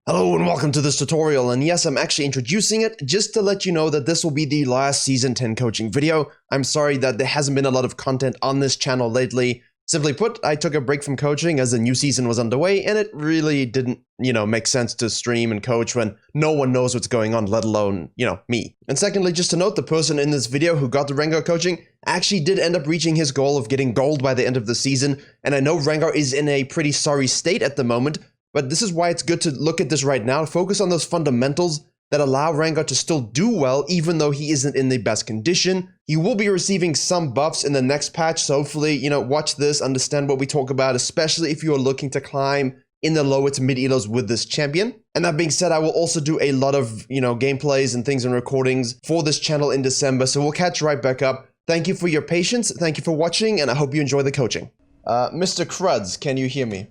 Hello and welcome to this tutorial, and yes, I'm actually introducing it just to let you know that this will be the last Season 10 coaching video. I'm sorry that there hasn't been a lot of content on this channel lately. Simply put, I took a break from coaching as the new season was underway, and it really didn't, make sense to stream and coach when no one knows what's going on, let alone, me. And secondly, just to note, the person in this video who got the RENGAR coaching actually did end up reaching his goal of getting gold by the end of the season, and I know RENGAR is in a pretty sorry state at the moment, but this is why it's good to look at this right now, focus on those fundamentals that allow RENGAR to still do well even though he isn't in the best condition. He will be receiving some buffs in the next patch, so hopefully, watch this, understand what we talk about, especially if you are looking to climb in the lower to mid elos with this champion. And that being said, I will also do a lot of, gameplays and things and recordings for this channel in December, so we'll catch right back up. Thank you for your patience, thank you for watching, and I hope you enjoy the coaching. Mr. Cruds, can you hear me?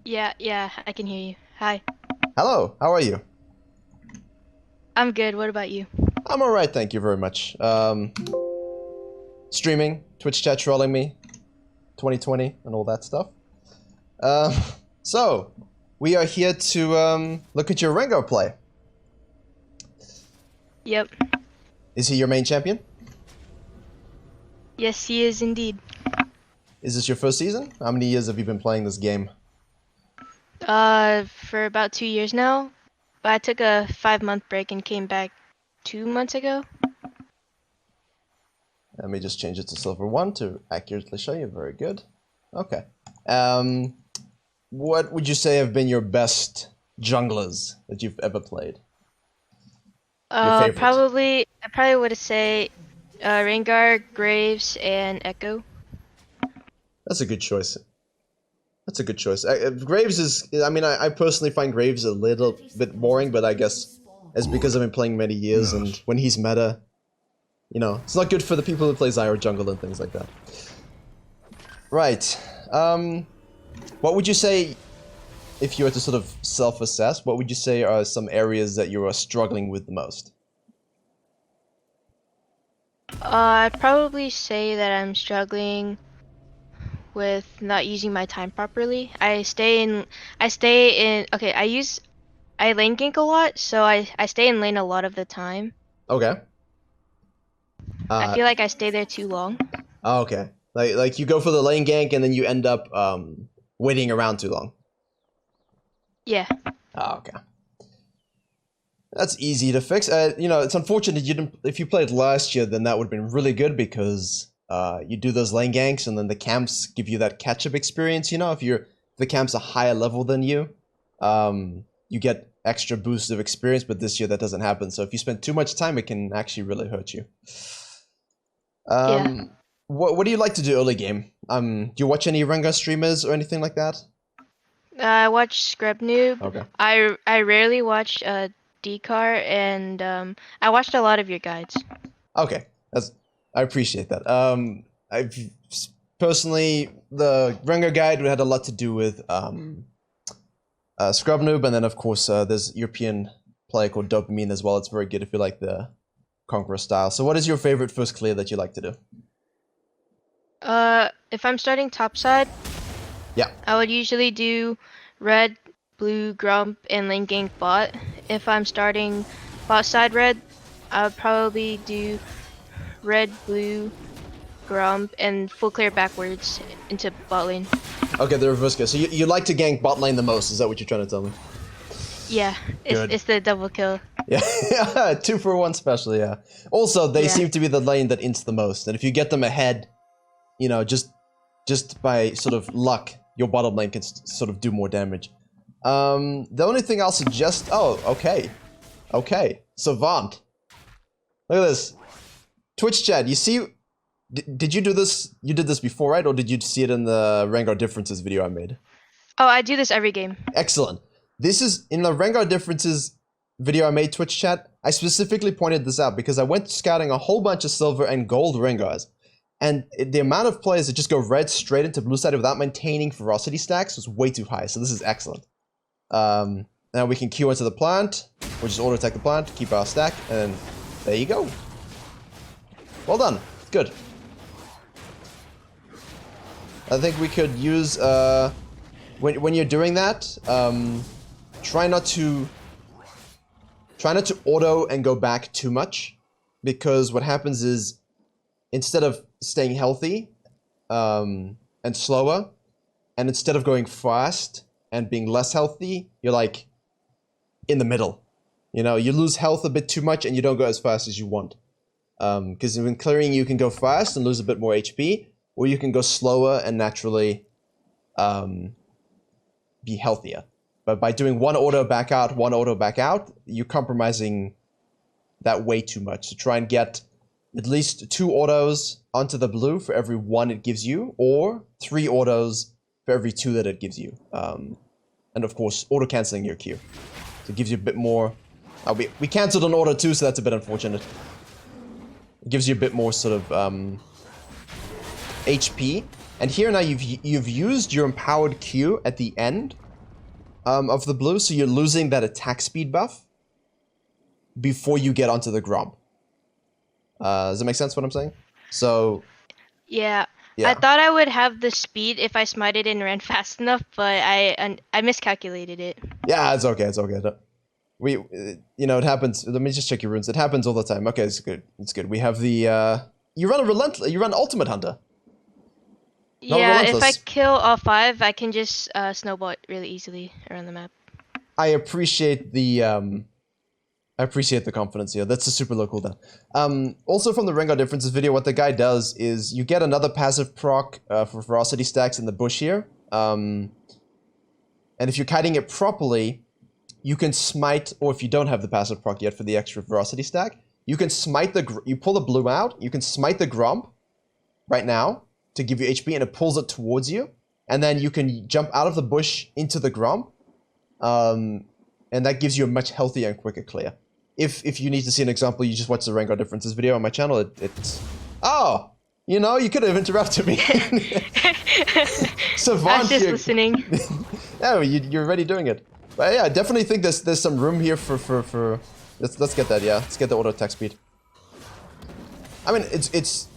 Yeah, I can hear you. Hi. Hello, how are you? I'm good, what about you? I'm alright, thank you very much. Streaming, Twitch chat trolling me, 2020 and all that stuff. So, we are here to look at your RENGAR play. Yep. Is he your main champion? Yes, he is indeed. Is this your first season? How many years have you been playing this game? For about 2 years now. But I took a 5-month break and came back 2 months ago. Let me just change it to Silver 1 to accurately show you. Very good. Okay. What would you say have been your best junglers that you've ever played? I probably would say RENGAR, Graves, and Echo. That's a good choice. That's a good choice. Graves is, I personally find Graves a little bit boring, but I guess it's because I've been playing many years, and when he's meta, it's not good for the people who play Zyro jungle and things like that. Right. What would you say, if you were to sort of self-assess, what would you say are some areas that you are struggling with the most? I'd probably say that I'm struggling with not using my time properly. I lane gank a lot, so I stay in lane a lot of the time. Okay. I feel like I stay there too long. Oh, okay. Like you go for the lane gank and then you end up waiting around too long. Yeah. Oh, okay. That's easy to fix. It's unfortunate you didn't. If you played last year, then that would have been really good because you do those lane ganks and then the camps give you that catch-up experience. If the camp's a higher level than you, you get extra boost of experience. But this year that doesn't happen. So if you spend too much time, it can actually really hurt you. Yeah. What do you like to do early game? Do you watch any RENGAR streamers or anything like that? I watch Scrub Noob. Okay. I rarely watch Dcar, and I watched a lot of your guides. Okay, I appreciate that. I've personally, the RENGAR guide had a lot to do with Scrub Noob, and then of course there's European player called Dopamine as well. It's very good if you like the Conqueror style. So what is your favorite first clear that you like to do? If I'm starting topside, yeah, I would usually do red, blue, grump, and lane gank bot. If I'm starting bot side red, I would probably do red, blue, grump, and full clear backwards into bot lane. Okay, the reverse clear. So you like to gank bot lane the most, is that what you're trying to tell me? Yeah, it's the double kill. Yeah, 2 for 1 special, yeah. Also, they seem to be the lane that ints the most, and if you get them ahead, just by sort of luck, your bottom lane can sort of do more damage. The only thing I'll suggest... Oh, okay. Okay. Savant. Look at this. Twitch chat, you see... Did you do this? You did this before, right? Or did you see it in the RENGAR differences video I made? Oh, I do this every game. Excellent. This is... In the RENGAR differences video I made, Twitch chat, I specifically pointed this out because I went scouting a whole bunch of silver and gold RENGARs. And the amount of players that just go red straight into blue side without maintaining ferocity stacks was way too high. So this is excellent. Now we can queue into the plant. We'll just auto attack the plant, keep our stack, and there you go. Well done. Good. I think we could use when you're doing that, try not to auto and go back too much, because what happens is instead of staying healthy and slower, and instead of going fast and being less healthy, you're like in the middle. You know, you lose health a bit too much and you don't go as fast as you want. Because when clearing, you can go fast and lose a bit more HP, or you can go slower and naturally be healthier. But by doing one auto back out, you're compromising that way too much. So try and get at least 2 autos onto the blue for every 1 it gives you, or 3 autos for every 2 that it gives you. And of course, auto-canceling your Q. So it gives you a bit more... we cancelled an auto too, so that's a bit unfortunate. It gives you a bit more sort of HP. And here now you've used your empowered Q at the end of the blue, so you're losing that attack speed buff before you get onto the Gromp. Does that make sense what I'm saying? So... Yeah. I thought I would have the speed if I smited and ran fast enough, but I miscalculated it. Yeah, it's okay, it's okay. You know, it happens. Let me just check your runes. It happens all the time. Okay, it's good. It's good. We have the, you run Ultimate Hunter. Not yeah, Relentless. if I kill all 5, I can just snowball it really easily around the map. I appreciate the confidence here. That's a super low cooldown. Also from the RENGAR differences video, what the guy does is you get another passive proc for ferocity stacks in the bush here. And if you're kiting it properly, you can smite, or if you don't have the passive proc yet for the extra ferocity stack, you can smite you pull the blue out, you can smite the Gromp right now to give you HP, and it pulls it towards you. And then you can jump out of the bush into the Gromp. And that gives you a much healthier and quicker clear. If you need to see an example, you just watch the RENGAR differences video on my channel. It's... Oh! You know, you could have interrupted me. Savant, I was just listening. Yeah, you're already doing it. But yeah, I definitely think there's some room here for let's get that, yeah. Let's get the auto attack speed. I mean, it's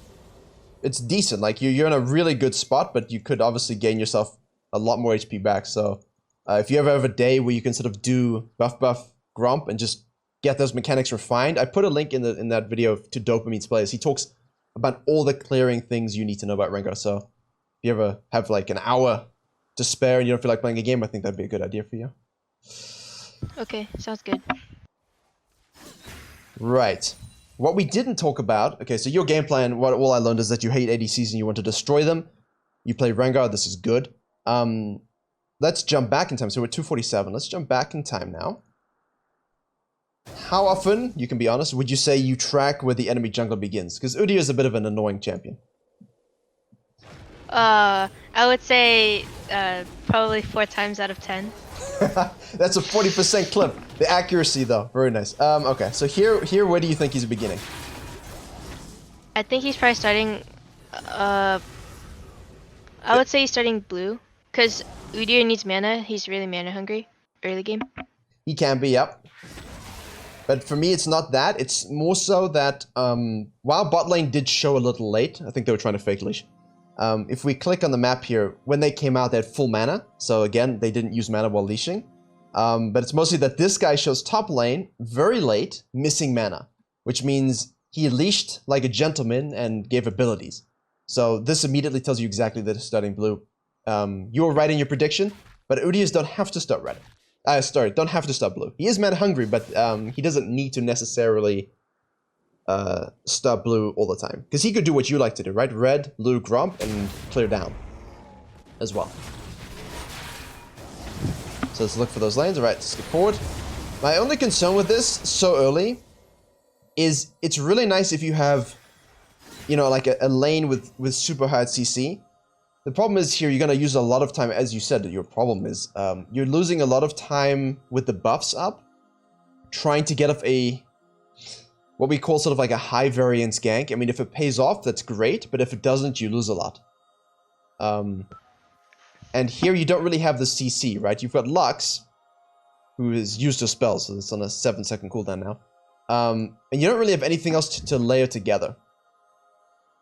decent. Like you're in a really good spot, but you could obviously gain yourself a lot more HP back. So if you ever have a day where you can sort of do buff Gromp and just get those mechanics refined, I put a link in that video to Dopamine's Plays. He talks about all the clearing things you need to know about RENGAR. So if you ever have like an hour to spare and you don't feel like playing a game, I think that'd be a good idea for you. Okay, sounds good. Right. What we didn't talk about, okay, so your game plan, all I learned is that you hate ADCs and you want to destroy them. You play RENGAR, this is good. Let's jump back in time. So we're 247. Let's jump back in time now. How often, you can be honest, would you say you track where the enemy jungler begins? Because Udyr is a bit of an annoying champion. I would say probably 4 times out of 10. That's a 40% clip. The accuracy, though, very nice. Okay, so here, where do you think he's beginning? I think he's probably starting. I would say he's starting blue, because Udyr needs mana. He's really mana hungry early game. He can be, yep. But for me, it's not that. It's more so that while bot lane did show a little late, I think they were trying to fake leash. If we click on the map here, when they came out, they had full mana. So again, they didn't use mana while leashing. But it's mostly that this guy shows top lane very late, missing mana, which means he leashed like a gentleman and gave abilities. So this immediately tells you exactly that he's starting blue. You were right in your prediction, but Udyrs don't have to start red. Don't have to start blue. He is mana hungry, but he doesn't need to necessarily start blue all the time. Because he could do what you like to do, right? Red, blue, Gromp, and clear down as well. So let's look for those lanes. All right, skip forward. My only concern with this so early is it's really nice if you have, you know, like a lane with super high CC. The problem is here, you're going to use a lot of time, as you said, your problem is you're losing a lot of time with the buffs up, trying to get off what we call sort of like a high variance gank. I mean, if it pays off, that's great, but if it doesn't, you lose a lot. And here you don't really have the CC, right? You've got Lux, who is used to spell, so it's on a 7-second cooldown now. And you don't really have anything else to layer together.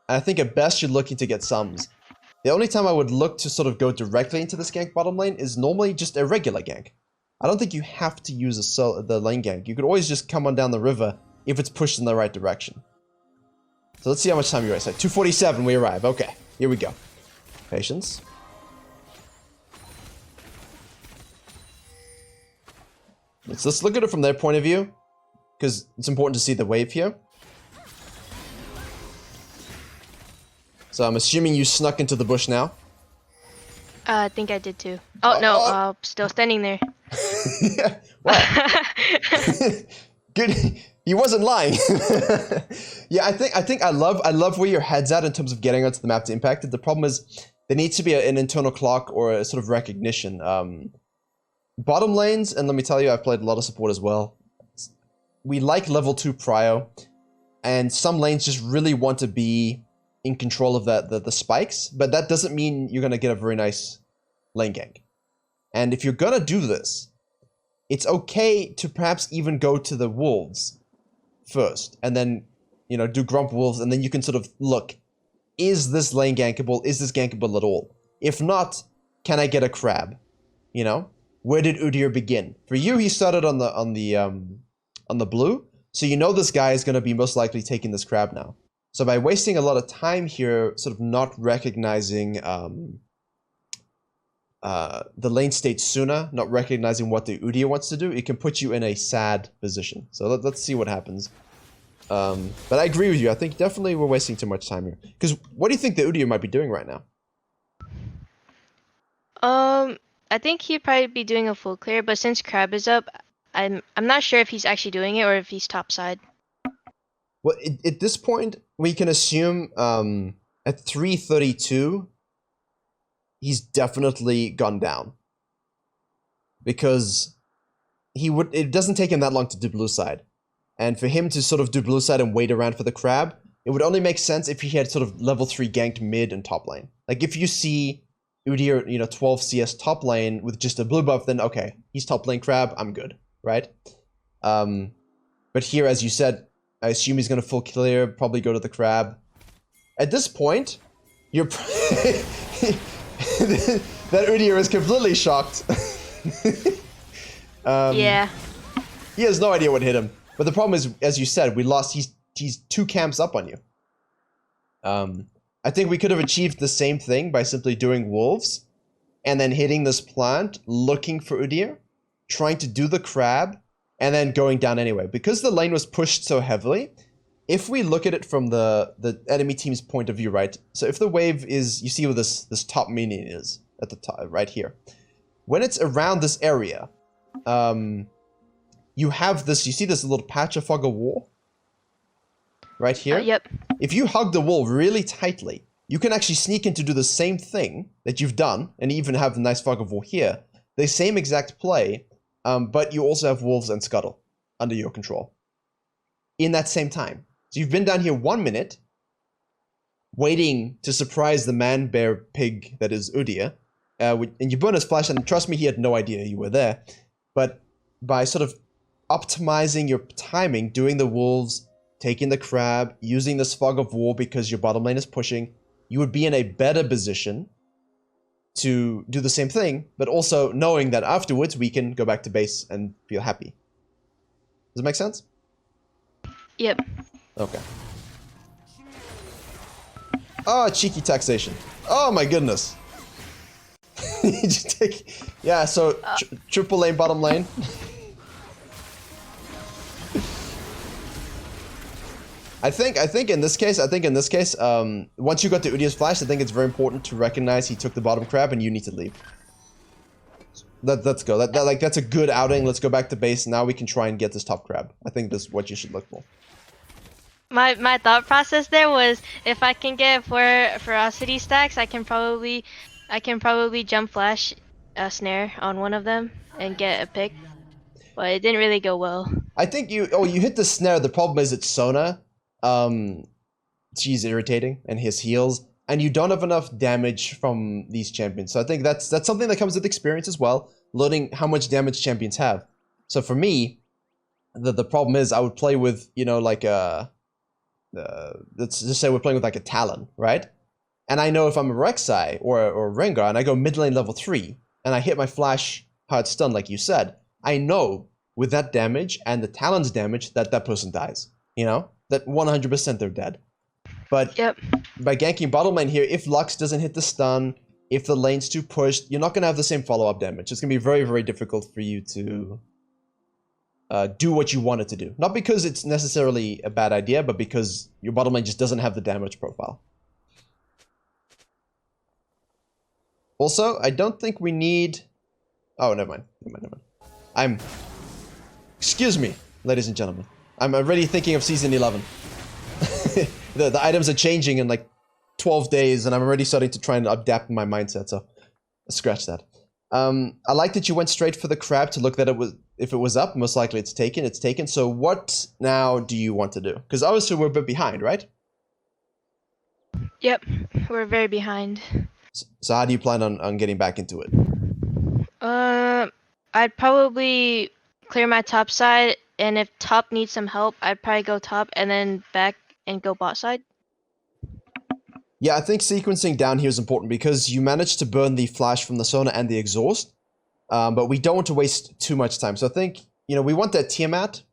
And I think at best you're looking to get sums. The only time I would look to sort of go directly into this gank bottom lane is normally just a regular gank. I don't think you have to use the lane gank. You could always just come on down the river if it's pushed in the right direction. So let's see how much time you race. Like 2:47, we arrive. Okay, here we go. Patience. Let's look at it from their point of view, because it's important to see the wave here. So I'm assuming you snuck into the bush now. I think I did too. Oh, no, still standing there. Yeah, wow. Good. He wasn't lying. Yeah, I think I love where your head's at in terms of getting onto the map to impact it. The problem is there needs to be an internal clock or a sort of recognition. Bottom lanes, and let me tell you, I've played a lot of support as well. We like level 2 prio, and some lanes just really want to be in control of the spikes, but that doesn't mean you're gonna get a very nice lane gank. And if you're gonna do this, it's okay to perhaps even go to the wolves first, and then, you know, do Grump wolves, and then you can sort of look, is this lane gankable? Is this gankable at all? If not, can I get a crab? You know, where did Udyr begin? For you, he started on the blue, so you know this guy is going to be most likely taking this crab now. So by wasting a lot of time here, sort of not recognizing the lane state sooner, not recognizing what the Udyr wants to do, it can put you in a sad position. So let's see what happens. But I agree with you. I think definitely we're wasting too much time here. Because what do you think the Udyr might be doing right now? I think he'd probably be doing a full clear, but since crab is up, I'm not sure if he's actually doing it or if he's topside. Well, at this point, we can assume at 3:32, he's definitely gone down. Because it doesn't take him that long to do blue side. And for him to sort of do blue side and wait around for the crab, it would only make sense if he had sort of level 3 ganked mid and top lane. Like if you see Udyr, you know, 12 CS top lane with just a blue buff, then okay, he's top lane crab, I'm good, right? But here, as you said, I assume he's gonna full clear, probably go to the crab. At this point, you're that Udyr is completely shocked. Yeah. He has no idea what hit him. But the problem is, as you said, we lost. He's 2 camps up on you. I think we could have achieved the same thing by simply doing wolves, and then hitting this plant, looking for Udyr, trying to do the crab, and then going down anyway. Because the lane was pushed so heavily, if we look at it from the enemy team's point of view, right? So if the wave is, you see where this top minion is at the top, right here. When it's around this area, you have this. You see this little patch of fog of war right here. Yep. If you hug the wall really tightly, you can actually sneak in to do the same thing that you've done, and even have the nice fog of war here. The same exact play, but you also have wolves and scuttle under your control in that same time. So you've been down here 1 minute, waiting to surprise the man bear pig that is Udyr, and you burn his flash, and trust me, he had no idea you were there. But by sort of optimizing your timing, doing the wolves, taking the crab, using this fog of war because your bottom lane is pushing, you would be in a better position to do the same thing, but also knowing that afterwards we can go back to base and feel happy. Does it make sense? Yep. Okay. Oh, cheeky taxation. Oh my goodness. You just take, yeah, so triple lane, bottom lane. I think in this case, once you got the Udyr's flash, I think it's very important to recognize he took the bottom crab and you need to leave. Let's go. That's a good outing. Let's go back to base. Now we can try and get this top crab. I think this is what you should look for. My thought process there was, if I can get 4 ferocity stacks, I can probably jump flash a snare on one of them and get a pick. But it didn't really go well. I think you hit the snare. The problem is it's Sona. She's irritating, and his heals, and you don't have enough damage from these champions. So I think that's something that comes with experience as well, learning how much damage champions have. So for me, the problem is I would play with, you know, like let's just say we're playing with like a Talon, right? and I know if I'm a Rek'Sai or Rengar, and I go mid lane level 3, and I hit my flash hard stun like you said, I know with that damage and the Talon's damage that that person dies. You know? That 100% they're dead. But by ganking bottom lane here, if Lux doesn't hit the stun, if the lane's too pushed, you're not going to have the same follow-up damage. It's going to be very, very difficult for you to do what you want it to do. Not because it's necessarily a bad idea, but because your bottom lane just doesn't have the damage profile. Also, I don't think we need... Oh, never mind. Excuse me, ladies and gentlemen. I'm already thinking of Season 11. The items are changing in like 12 days, and I'm already starting to try and adapt my mindset, so scratch that. I like that you went straight for the crab to look that if it was up, most likely it's taken. So what now do you want to do? Because obviously we're a bit behind, right? Yep, we're very behind. So how do you plan on getting back into it? I'd probably clear my top side, and if top needs some help, I'd probably go top and then back and go bot side. Yeah, I think sequencing down here is important because you managed to burn the flash from the Sona and the exhaust, but we don't want to waste too much time. So I think, you know, we want that Tiamat,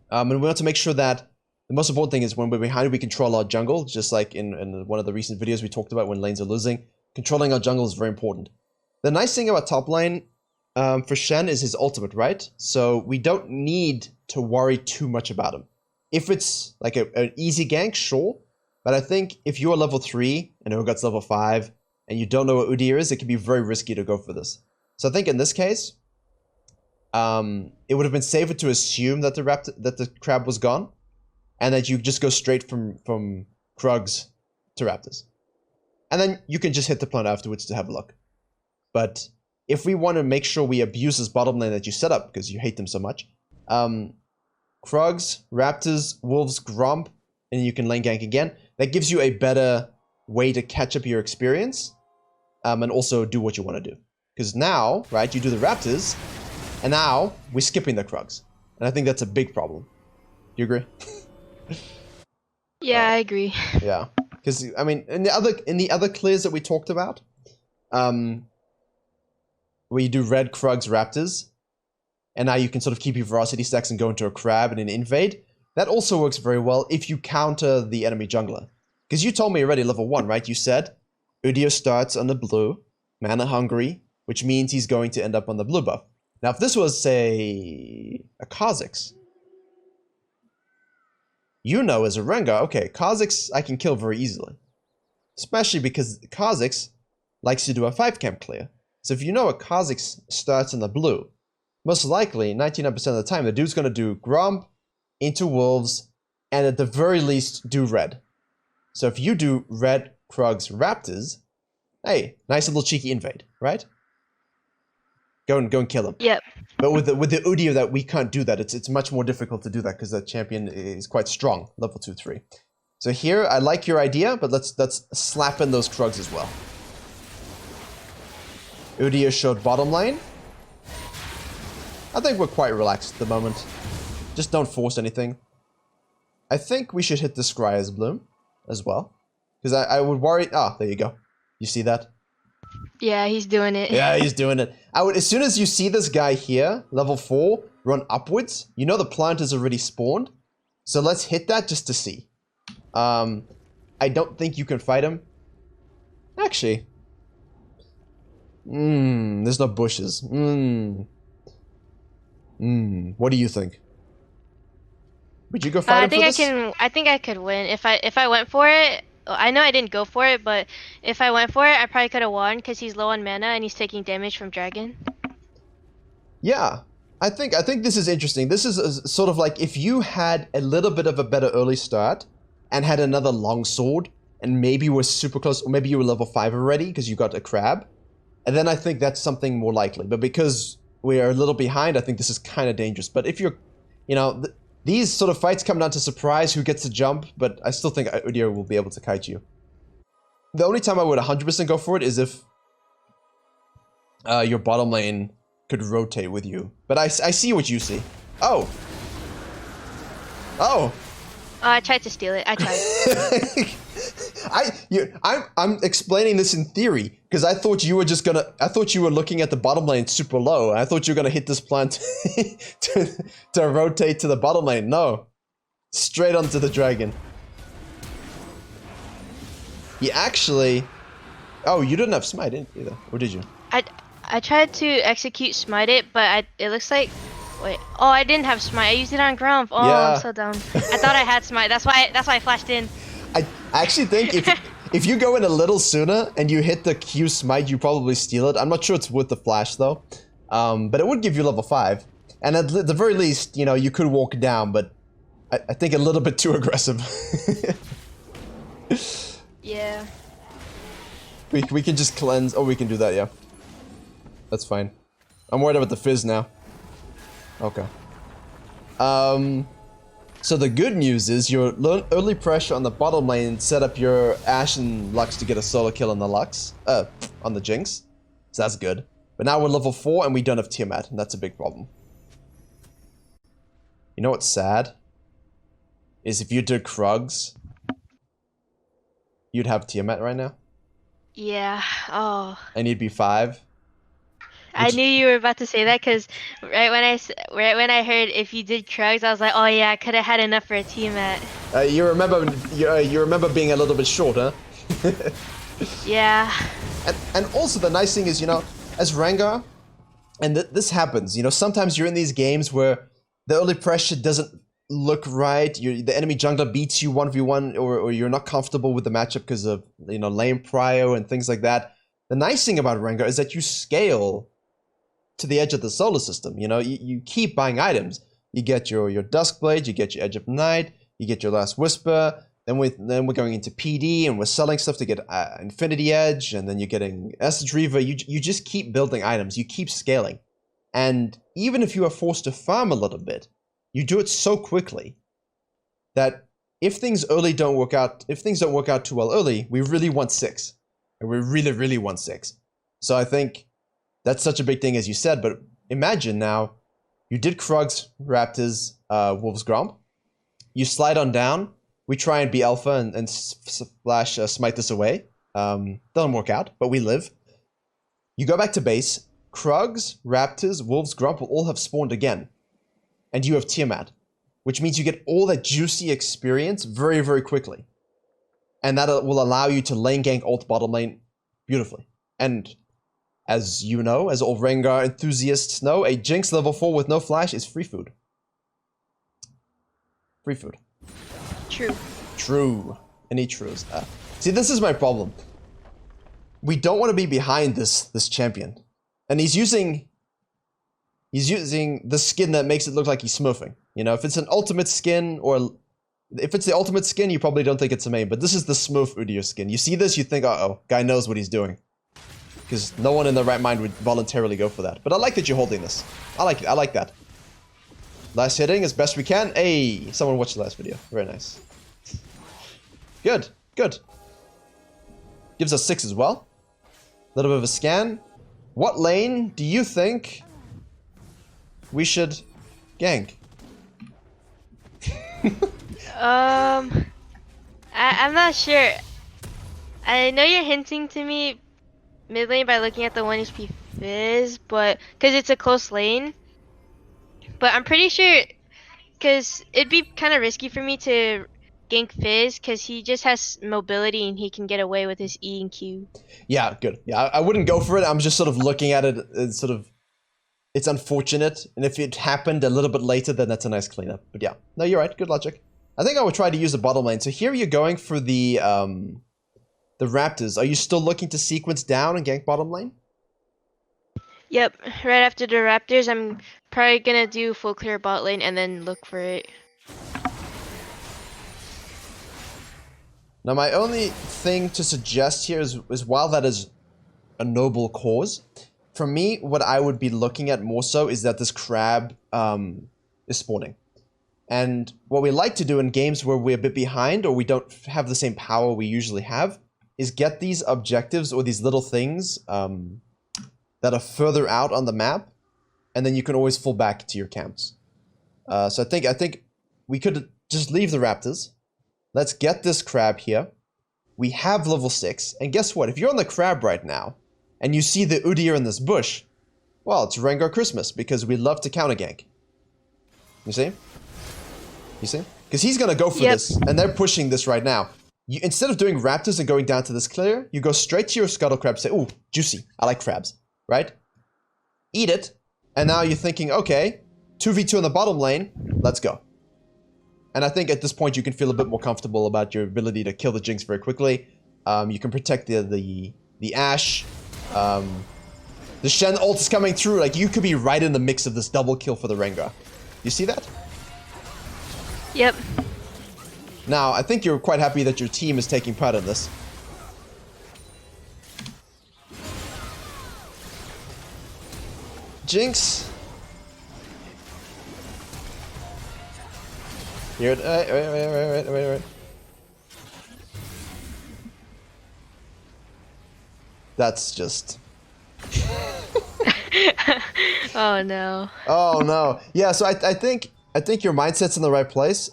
and we want to make sure that the most important thing is when we're behind, we control our jungle, just like in one of the recent videos we talked about when lanes are losing. Controlling our jungle is very important. The nice thing about top lane for Shen is his ultimate, right? So we don't need to worry too much about him. If it's like an easy gank, sure. But I think if you're level 3 and Urgot's level 5 and you don't know what Udyr is, it can be very risky to go for this. So I think in this case, it would have been safer to assume that the crab was gone and that you just go straight from Krugs to Raptors. And then you can just hit the plant afterwards to have a look. But if we want to make sure we abuse this bottom lane that you set up because you hate them so much, Krugs, Raptors, Wolves, Gromp, and you can lane gank again. That gives you a better way to catch up your experience and also do what you want to do. Because now, right, you do the Raptors, and now we're skipping the Krugs. And I think that's a big problem. Do you agree? Yeah, I agree. Yeah. Because, I mean, in the other clears that we talked about, where you do red, Krugs, Raptors, and now you can sort of keep your Veracity stacks and go into a Crab and an Invade, that also works very well if you counter the enemy jungler. Because you told me already level 1, right? You said Udyr starts on the blue, mana hungry, which means he's going to end up on the blue buff. Now, if this was, say, a Kha'Zix, you know as a Rengar, okay, Kha'Zix I can kill very easily. Especially because Kha'Zix likes to do a 5-camp clear. So if you know a Kha'Zix starts in the blue, most likely, 99% of the time, the dude's going to do Gromp into Wolves, and at the very least, do red. So if you do red, Krugs, Raptors, hey, nice little cheeky invade, right? Go and kill him. Yep. But with the Udyr that we can't do that. It's much more difficult to do that because that champion is quite strong, level 2, 3. So here, I like your idea, but let's slap in those Krugs as well. Udyr showed bottom lane. I think we're quite relaxed at the moment. Just don't force anything. I think we should hit the Scryer's Bloom as well. Because I would worry... Ah, there you go. You see that? Yeah, he's doing it. Yeah, he's doing it. As soon as you see this guy here, level 4, run upwards, you know the plant is already spawned. So let's hit that just to see. I don't think you can fight him. Actually. There's no bushes. What do you think? Would you go fight him for this? I think I could win if I went for it. I know I didn't go for it, but if I went for it, I probably could have won because he's low on mana and he's taking damage from Dragon. Yeah, I think this is interesting. This is sort of like if you had a little bit of a better early start and had another longsword and maybe were super close, or maybe you were level 5 already because you got a crab, and then I think that's something more likely. But because we are a little behind, I think this is kind of dangerous. But if you're, you know, these sort of fights come down to surprise who gets to jump, but I still think Udyr will be able to kite you. The only time I would 100% go for it is if your bottom lane could rotate with you. But I see what you see. Oh! Oh! I tried to steal it. I tried. I'm explaining this in theory because I thought you were looking at the bottom lane super low. I thought you were gonna hit this plant to rotate to the bottom lane. No, straight onto the dragon. He actually. Oh, you didn't have smite either, or did you? I tried to execute smite it, but it looks like. Wait. Oh, I didn't have smite. I used it on Grump. Oh, Yeah. I'm so dumb. I thought I had smite. That's why I flashed in. I actually think if you go in a little sooner and you hit the Q smite, you probably steal it. I'm not sure it's worth the flash though, but it would give you level 5, and at the very least, you know, you could walk down. But I think a little bit too aggressive. Yeah. We can just cleanse. Oh, we can do that. Yeah, that's fine. I'm worried about the fizz now. Okay. So the good news is your early pressure on the bottom lane set up your Ashe and Lux to get a solo kill on the Lux, on the Jinx. So that's good. But now we're level 4 and we don't have Tiamat, and that's a big problem. You know what's sad? Is if you did Krugs, you'd have Tiamat right now. Yeah. Oh. And you'd be 5. I knew you were about to say that because right when I heard if you did Krugs, I was like, oh yeah, I could have had enough for a Tiamat. You remember being a little bit short, huh? Yeah. And also the nice thing is, you know, as RENGAR, and this happens, you know, sometimes you're in these games where the early pressure doesn't look right, the enemy jungler beats you 1v1, or you're not comfortable with the matchup because of, you know, lane prio and things like that. The nice thing about RENGAR is that you scale to the edge of the solar system. You know, you keep buying items. You get your Duskblade, you get your Edge of Night, you get your Last Whisper, then we're going into PD and we're selling stuff to get Infinity Edge, and then you're getting Essence Reaver. You just keep building items, you keep scaling. And even if you are forced to farm a little bit, you do it so quickly that if things don't work out too well early, we really want 6. And we really, really want 6. So I think that's such a big thing, as you said, but imagine now, you did Krugs, Raptors, Wolves Gromp. You slide on down, we try and be alpha and splash smite this away. Doesn't work out, but we live. You go back to base, Krugs, Raptors, Wolves Gromp will all have spawned again. And you have Tiamat, which means you get all that juicy experience very, very quickly. And that will allow you to lane gank ult bottom lane beautifully. And as you know, as all RENGAR enthusiasts know, a Jinx level 4 with no flash is free food. Free food. True. True. Any trues? See, this is my problem. We don't want to be behind this champion. And he's using the skin that makes it look like he's smurfing. You know, if it's an ultimate skin, or if it's the ultimate skin, you probably don't think it's a main, but this is the Smurf Udyr skin. You see this, you think, uh-oh, guy knows what he's doing. Because no one in their right mind would voluntarily go for that. But I like that you're holding this. I like it. I like that. Last hitting as best we can. Hey, someone watched the last video. Very nice. Good. Good. Gives us 6 as well. A little bit of a scan. What lane do you think we should gank? I'm not sure. I know you're hinting to me mid lane by looking at the 1 HP Fizz, but because it's a close lane. But I'm pretty sure, because it'd be kind of risky for me to gank Fizz, because he just has mobility and he can get away with his E and Q. Yeah, good. Yeah, I wouldn't go for it. I'm just sort of looking at it as sort of, it's unfortunate, and if it happened a little bit later, then that's a nice cleanup. But yeah, no, you're right. Good logic. I think I would try to use the bottom lane. So here you're going for the Raptors. Are you still looking to sequence down and gank bottom lane? Yep, right after the Raptors, I'm probably gonna do full clear bot lane and then look for it. Now my only thing to suggest here is while that is a noble cause, for me, what I would be looking at more so is that this crab is spawning. And what we like to do in games where we're a bit behind or we don't have the same power we usually have is get these objectives or these little things that are further out on the map, and then you can always fall back to your camps. So I think we could just leave the Raptors. Let's get this crab here. we have level 6, and guess what? If you're on the crab right now, and you see the Udyr in this bush, well, it's Rengar Christmas, because we love to counter gank. You see? You see? Because he's gonna go for this, and they're pushing this right now. You, instead of doing raptors and going down to this clear, you go straight to your scuttle crab, say, ooh, juicy, I like crabs, right? Eat it, and now you're thinking, okay, 2v2 in the bottom lane, let's go. And I think at this point you can feel a bit more comfortable about your ability to kill the Jinx very quickly. You can protect the Ashe. The Shen ult is coming through, like you could be right in the mix of this double kill for the Rengar. You see that? Yep. Now, I think you're quite happy that your team is taking part in this. Jinx. Here, wait. That's just... Oh no. Oh no. Yeah, so I think your mindset's in the right place.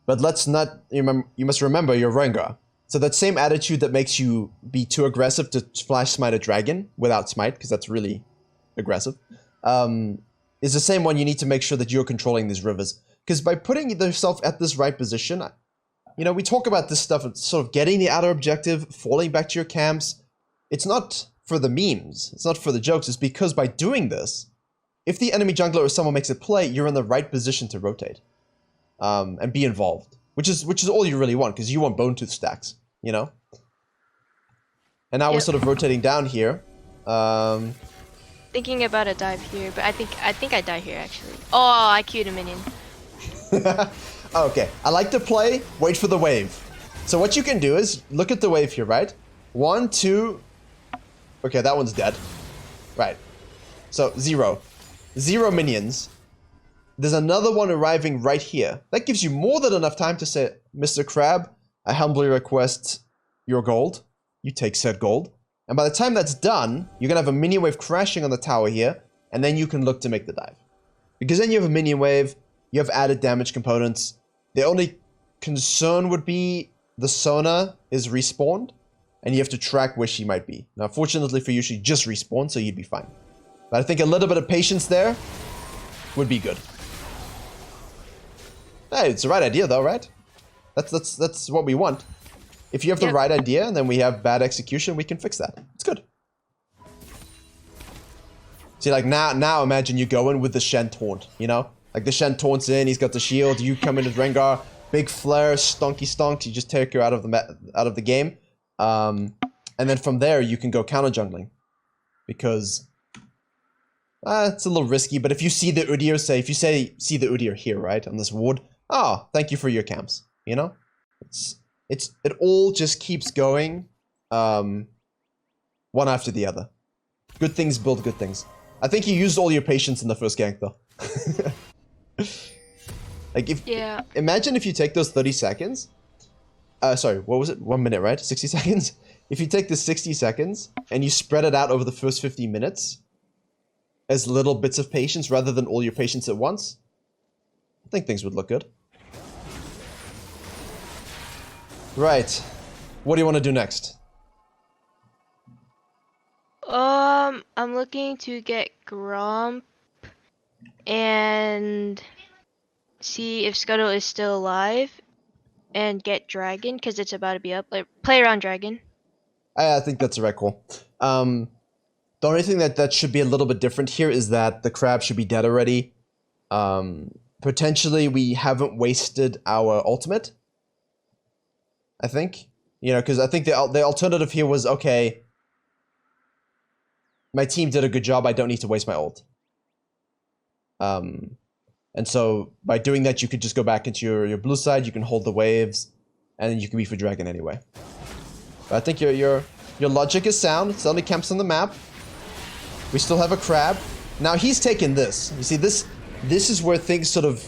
But let's not... You must remember you're Rengar. So that same attitude that makes you be too aggressive to flash smite a dragon without smite, because that's really aggressive, is the same one you need to make sure that you're controlling these rivers. Because by putting yourself at this right position, you know, we talk about this stuff, sort of getting the outer objective, falling back to your camps. It's not for the memes, it's not for the jokes, it's because by doing this, if the enemy jungler or someone makes a play, you're in the right position to rotate. And be involved. Which is all you really want, because you want bone tooth stacks, you know? And now we're sort of rotating down here. Thinking about a dive here, but I think I die here actually. Oh, I queued a minion. Okay, I like to play, wait for the wave. So what you can do is, look at the wave here, right? 1, 2... Okay, that one's dead. Right. So, 0. 0 minions. There's another one arriving right here. That gives you more than enough time to say, Mr. Crab, I humbly request your gold. You take said gold. And by the time that's done, you're gonna have a minion wave crashing on the tower here, and then you can look to make the dive. Because then you have a minion wave, you have added damage components. The only concern would be the Sona is respawned, and you have to track where she might be. Now, fortunately for you, she just respawned, so you'd be fine. But I think a little bit of patience there would be good. Hey, it's the right idea though, right? That's what we want. If you have the right idea and then we have bad execution, we can fix that. It's good. See, like now imagine you go in with the Shen taunt, you know? Like the Shen taunts in, he's got the shield, you come in with Rengar, big flare, stonky, you just take her out of the game. And then from there you can go counter jungling. Because it's a little risky, but if you see the Udyr, say if you see the Udyr here, right, on this ward, oh, thank you for your camps, you know? It all just keeps going, one after the other. Good things build good things. I think you used all your patience in the first gank, though. Like, imagine if you take those 30 seconds. Sorry, what was it? 1 minute, right? 60 seconds? If you take the 60 seconds and you spread it out over the first 50 minutes as little bits of patience rather than all your patience at once, I think things would look good. Right. What do you want to do next? I'm looking to get Gromp and see if Scuttle is still alive and get Dragon because it's about to be up. Like, play around Dragon. I think that's the right call. The only thing that should be a little bit different here is that the crab should be dead already. Potentially we haven't wasted our ultimate. I think. You know, because I think the alternative here was, okay, my team did a good job, I don't need to waste my ult. And so by doing that, you could just go back into your blue side, you can hold the waves, and then you can be for dragon anyway. But I think your logic is sound. It's the only camps on the map. We still have a crab. Now he's taken this. You see, this is where things sort of...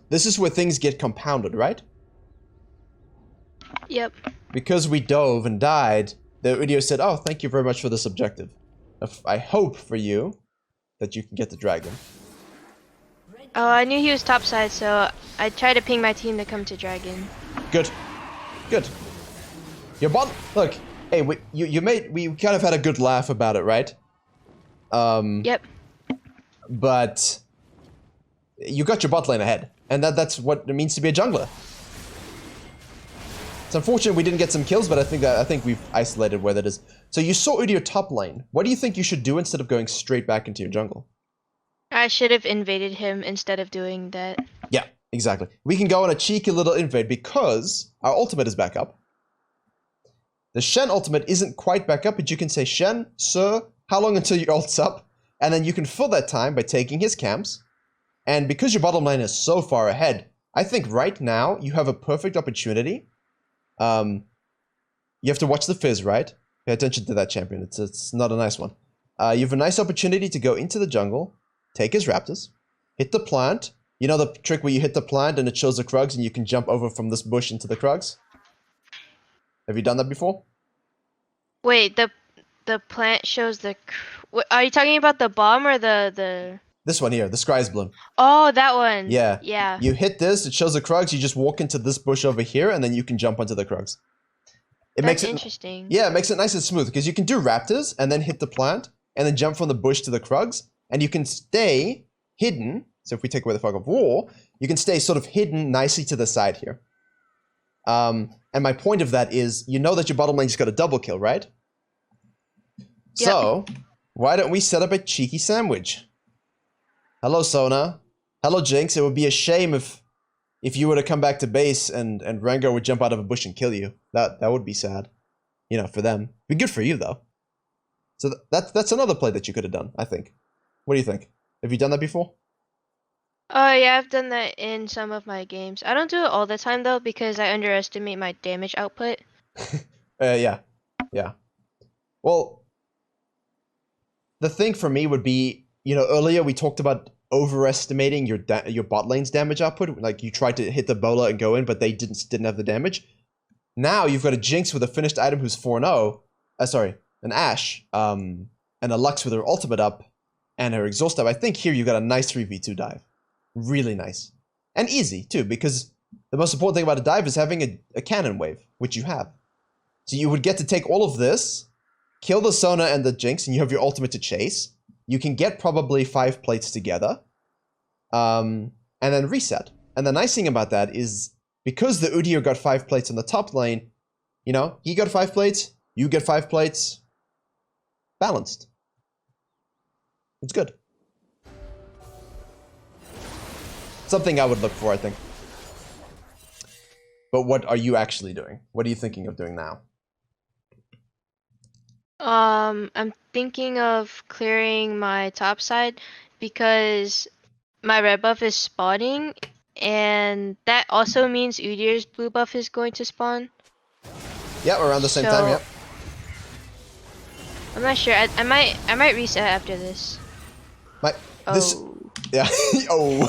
This is where things get compounded, right? Yep. Because we dove and died, the Udyr said, oh, thank you very much for this objective. I hope for you that you can get the dragon. Oh, I knew he was topside, so I tried to ping my team to come to dragon. Good. Good. Your bot. Look, hey, we kind of had a good laugh about it, right? Yep. But you got your bot lane ahead, and that's what it means to be a jungler. It's unfortunate we didn't get some kills, but I think we've isolated where that is. So you saw Udyr top lane. What do you think you should do instead of going straight back into your jungle? I should have invaded him instead of doing that. Yeah, exactly. We can go on a cheeky little invade because our ultimate is back up. The Shen ultimate isn't quite back up, but you can say, Shen, sir, how long until your ult's up? And then you can fill that time by taking his camps. And because your bottom lane is so far ahead, I think right now you have a perfect opportunity. You have to watch the fizz, right? Pay attention to that champion. It's not a nice one. You have a nice opportunity to go into the jungle, take his raptors, hit the plant. You know the trick where you hit the plant and it shows the Krugs and you can jump over from this bush into the Krugs? Have you done that before? Wait, the plant shows the. Are you talking about the bomb or the? This one here, the Scry's Bloom. Oh, that one. Yeah. Yeah. You hit this, it shows the Krugs, you just walk into this bush over here, and then you can jump onto the Krugs. That's interesting. Yeah, it makes it nice and smooth, because you can do raptors, and then hit the plant, and then jump from the bush to the Krugs, and you can stay hidden. So if we take away the fog of war, you can stay sort of hidden nicely to the side here. And my point of that is, you know that your bottom lane just got a double kill, right? Yep. So, why don't we set up a cheeky sandwich? Hello, Sona. Hello, Jinx. It would be a shame if you were to come back to base and RENGAR would jump out of a bush and kill you. That would be sad. You know, for them. Be good for you, though. So that's another play that you could have done, I think. What do you think? Have you done that before? Oh, yeah, I've done that in some of my games. I don't do it all the time, though, because I underestimate my damage output. Yeah. Well, the thing for me would be, you know, earlier we talked about overestimating your bot lane's damage output. Like you tried to hit the bola and go in, but they didn't have the damage. Now you've got a Jinx with a finished item who's 4-0. Sorry, an Ashe, and a Lux with her ultimate up and her exhaust up. I think here you got a nice 3v2 dive. Really nice. And easy, too, because the most important thing about a dive is having a cannon wave, which you have. So you would get to take all of this, kill the Sona and the Jinx, and you have your ultimate to chase. You can get probably 5 plates together, and then reset. And the nice thing about that is, because the Udyr got 5 plates on the top lane, you know, he got 5 plates, you get 5 plates, balanced. It's good. Something I would look for, I think. But what are you actually doing? What are you thinking of doing now? I'm thinking of clearing my top side because my red buff is spawning, and that also means Udyr's blue buff is going to spawn. Yeah, around the same time, yep. I'm not sure. I might reset after this. Yeah. Oh.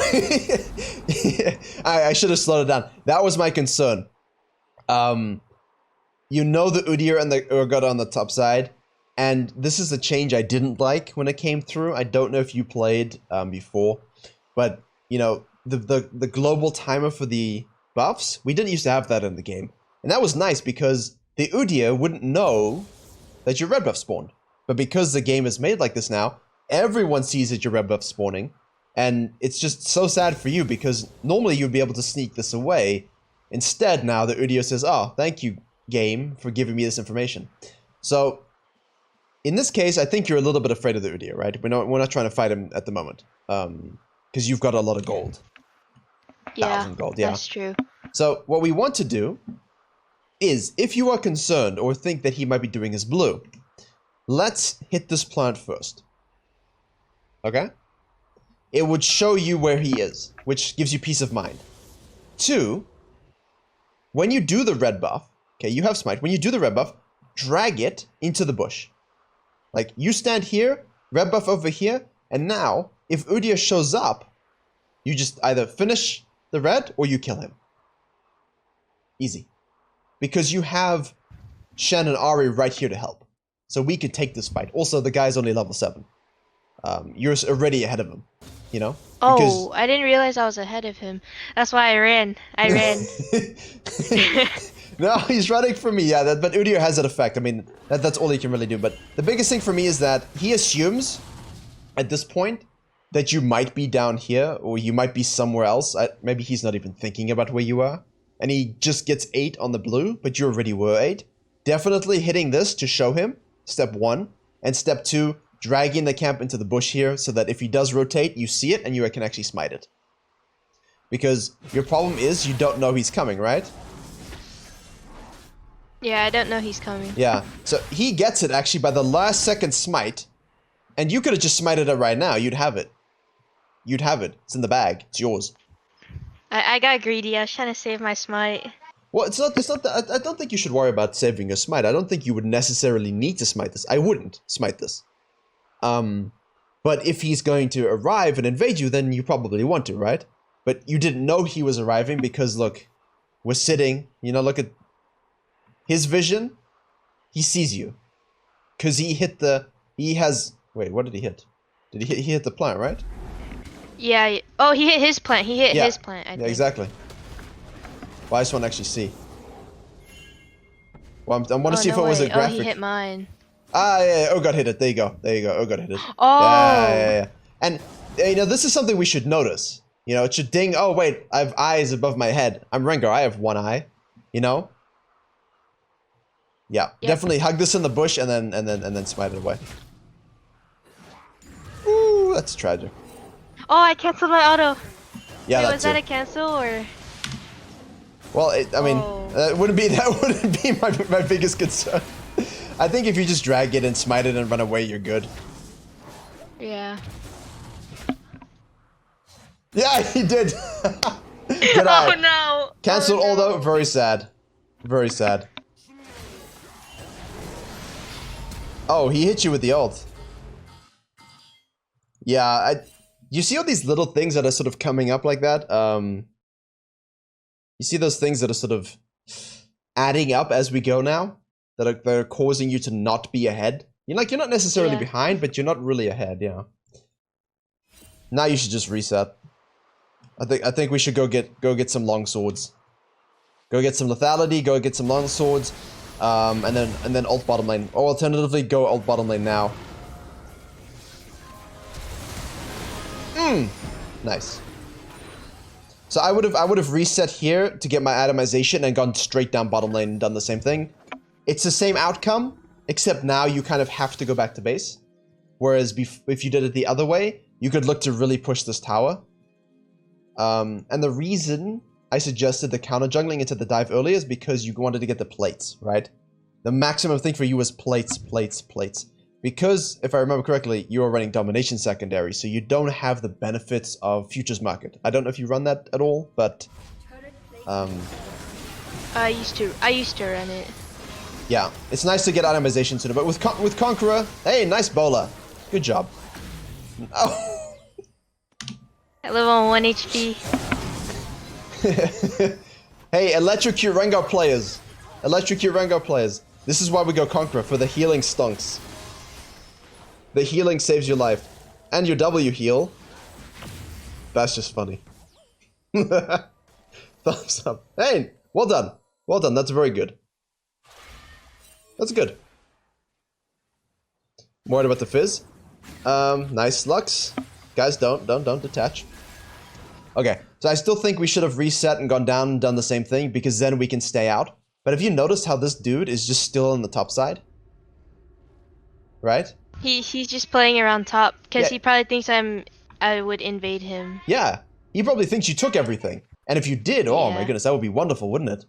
I should have slowed it down. That was my concern. You know the Udyr and the Urgot on the top side, and this is a change I didn't like when it came through. I don't know if you played before, but you know the global timer for the buffs, we didn't used to have that in the game, and that was nice because the Udyr wouldn't know that your red buff spawned. But because the game is made like this now, everyone sees that your red buff spawning, and it's just so sad for you because normally you'd be able to sneak this away. Instead, now the Udyr says, "Oh, thank you, game, for giving me this information." So, in this case, I think you're a little bit afraid of the Udyr, right? We're not trying to fight him at the moment, because you've got a lot of gold. Yeah, 1,000 gold, yeah. That's true. So, what we want to do is, if you are concerned or think that he might be doing his blue, let's hit this plant first. Okay? It would show you where he is, which gives you peace of mind. 2, when you do the red buff, okay, you have smite. When you do the red buff, drag it into the bush. Like, you stand here, red buff over here, and now, if Udyr shows up, you just either finish the red or you kill him. Easy. Because you have Shen and Ari right here to help. So we could take this fight. Also, the guy's only level 7. You're already ahead of him, you know? Oh, I didn't realize I was ahead of him. That's why I ran. No, he's running for me, yeah, but Udyr has that effect. I mean, that's all he can really do. But the biggest thing for me is that he assumes, at this point, that you might be down here, or you might be somewhere else. Maybe he's not even thinking about where you are. And he just gets 8 on the blue, but you already were 8. Definitely hitting this to show him, step 1. And step 2, dragging the camp into the bush here, so that if he does rotate, you see it, and you can actually smite it. Because your problem is, you don't know he's coming, right? Yeah, I don't know he's coming. Yeah, so he gets it actually by the last second smite, and you could have just smited it right now. You'd have it. You'd have it. It's in the bag. It's yours. I got greedy. I was trying to save my smite. Well, it's not that, I don't think you should worry about saving your smite. I don't think you would necessarily need to smite this. I wouldn't smite this. But if he's going to arrive and invade you, then you probably want to, right? But you didn't know he was arriving because, look, we're sitting, you know, look at his vision. He sees you. Because he hit the, he has, wait, what did he hit? He hit the plant, right? Yeah. Oh, he hit his plant. He hit his plant, I think. Yeah, exactly. Well, I just want to actually see. Well, I want to see if it was a graphic. Oh, he hit mine. Ah, yeah, oh god hit it. There you go. There you go. Oh god hit it. Oh. Yeah. And, you know, this is something we should notice. You know, it should ding. Oh, wait, I have eyes above my head. I'm RENGAR. I have one eye. You know? Yeah, yep. Definitely hug this in the bush and then smite it away. Ooh, that's tragic. Oh, I canceled my auto. Yeah, wait, was that a cancel or? Well, I mean, that wouldn't be my biggest concern. I think if you just drag it and smite it and run away, you're good. Yeah. Yeah, he did. Good eye. Oh no. Cancelled although, very sad. Very sad. Oh, he hit you with the ult. Yeah, you see all these little things that are sort of coming up like that? You see those things that are sort of adding up as we go now? That are causing you to not be ahead? You're not necessarily behind, but you're not really ahead, yeah. Now you should just reset. I think we should go get some long swords. Go get some lethality, go get some long swords, and then ult bottom lane. Or alternatively, go ult bottom lane now. Nice. So I would have reset here to get my atomization and gone straight down bottom lane and done the same thing. It's the same outcome, except now you kind of have to go back to base. Whereas if you did it the other way, you could look to really push this tower. And the reason I suggested the counter jungling into the dive earlier is because you wanted to get the plates, right? The maximum thing for you was plates, plates, plates. Because, if I remember correctly, you are running domination secondary, so you don't have the benefits of futures market. I don't know if you run that at all, but I used to run it. Yeah, it's nice to get itemization sooner, but with Conqueror, hey, nice bowler. Good job. Oh. I live on 1 HP. Hey, electrocute RENGAR players. Electrocute RENGAR players. This is why we go Conqueror, for the healing stunks. The healing saves your life. And your W heal. That's just funny. Thumbs up. Hey, well done. Well done, that's very good. That's good. Worried about the fizz. Nice Lux. Guys, don't detach. Okay, so I still think we should have reset and gone down and done the same thing, because then we can stay out. But have you noticed how this dude is just still on the top side? Right? He's just playing around top, because he probably thinks I would invade him. Yeah, he probably thinks you took everything. And if you did, oh my goodness, that would be wonderful, wouldn't it?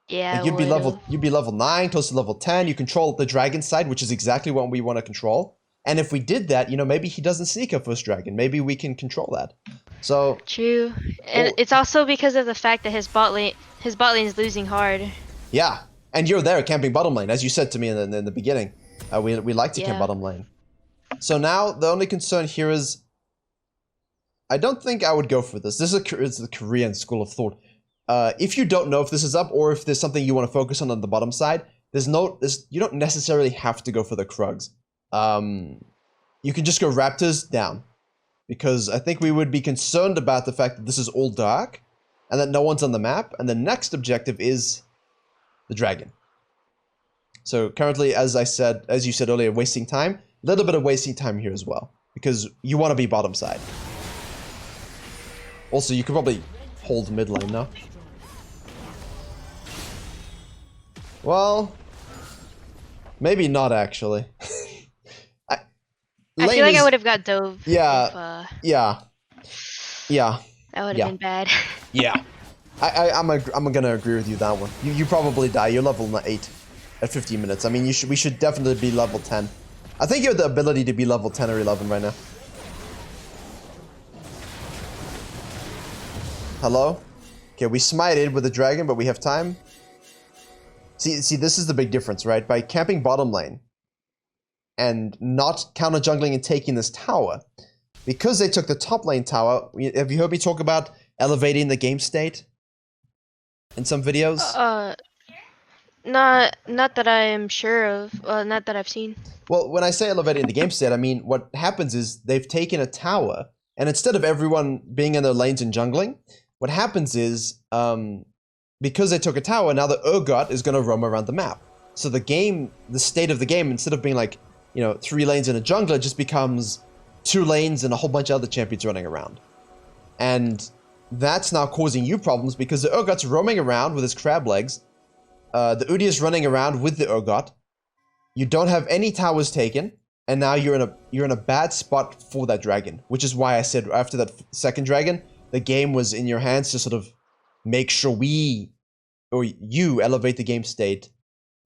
Yeah, like you'd be level 9, close to level 10. You control the dragon side, which is exactly what we want to control. And if we did that, you know, maybe he doesn't sneak up first dragon. Maybe we can control that. So true, and it's also because of the fact that his bot lane is losing hard. Yeah, and you're there camping bottom lane, as you said to me in the beginning. We like to camp bottom lane. So now the only concern here is, I don't think I would go for this. This is the Korean school of thought. If you don't know if this is up or if there's something you want to focus on the bottom side, you don't necessarily have to go for the Krugs. You can just go Raptors down, because I think we would be concerned about the fact that this is all dark and that no one's on the map. And the next objective is the dragon. So currently, as you said earlier, wasting time. A little bit of wasting time here as well, because you want to be bottom side. Also, you could probably hold mid lane now. Well, maybe not actually. I feel like I would have got dove. Yeah, yeah. That would have been bad. Yeah. I'm gonna agree with you that one. You probably die. You're level 8 at 15 minutes. I mean, we should definitely be level 10. I think you have the ability to be level 10 or 11 right now. Hello? Okay, we smited with the dragon, but we have time. See, this is the big difference, right? By camping bottom lane and not counter jungling and taking this tower, because they took the top lane tower. Have you heard me talk about elevating the game state in some videos? Not that I am sure of. Not that I've seen. Well, when I say elevating the game state, I mean what happens is they've taken a tower, and instead of everyone being in their lanes and jungling, what happens is because they took a tower, now the Urgot is going to roam around the map. So the state of the game, instead of being like, 3 lanes and a jungler, just becomes 2 lanes and a whole bunch of other champions running around. And that's now causing you problems because the Urgot's roaming around with his crab legs. The Udi is running around with the Urgot. You don't have any towers taken, and now you're in a bad spot for that dragon. Which is why I said after that second dragon, the game was in your hands to sort of make sure you elevate the game state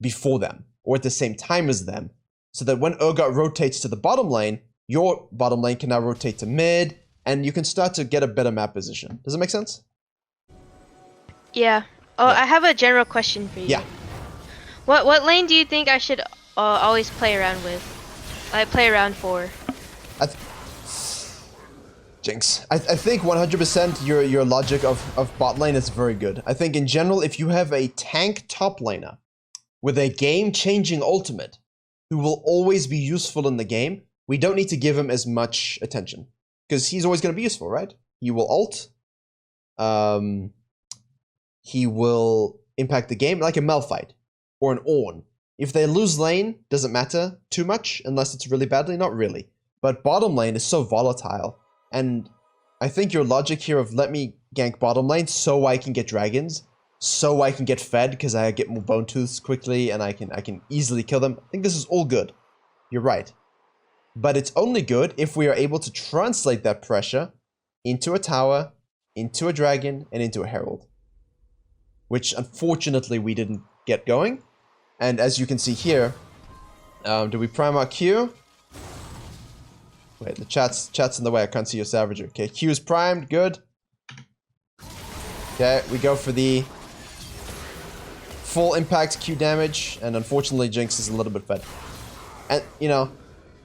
before them, or at the same time as them, so that when Urgot rotates to the bottom lane, your bottom lane can now rotate to mid, and you can start to get a better map position. Does it make sense? Yeah. Oh, yeah. I have a general question for you. Yeah. What lane do you think I should always play around with? Play around for? Jinx. I think 100% your logic of bot lane is very good. I think in general, if you have a tank top laner with a game-changing ultimate who will always be useful in the game, we don't need to give him as much attention. Because he's always going to be useful, right? He will ult. He will impact the game like a Malphite or an Ornn. If they lose lane, doesn't matter too much unless it's really badly, not really. But bottom lane is so volatile. And I think your logic here of let me gank bottom lane so I can get dragons, so I can get fed because I get more bone tooths quickly and I can easily kill them. I think this is all good. You're right. But it's only good if we are able to translate that pressure into a tower, into a dragon, and into a herald. Which unfortunately we didn't get going. And as you can see here, do we prime our Q? Wait, the chat's in the way. I can't see your Savager. Okay, Q is primed. Good. Okay, we go for the full impact Q damage, and unfortunately Jinx is a little bit fed. And